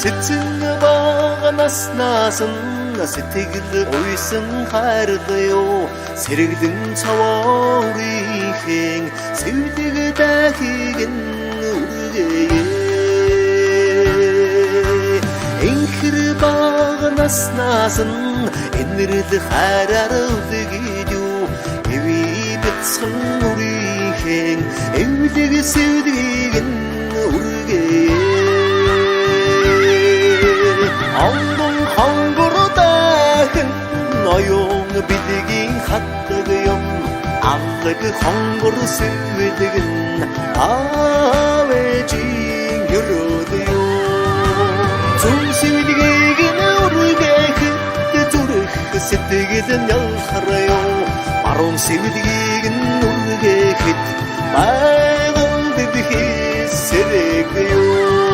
Сэцэн баганаас наасан сэтгэл уйсан хайрлаа сэрэгдэн цаваарийн сэвдэг дахиг үргээ энхэр баганаас наасан энэрл хараар үдгийдүү эви бицхэн үрийн эвдэг сэвдэг үргээ ангон хонгордахын ноён бидгийн хатдаг юм аллаг хонгор сэвдэгэн авэжин юродё зүн сэвдгийг нүргэх зүрх сэтгэлэн ялхарё баруун сэвдгийг нүргэхэд байгал дэдхи сэрэгё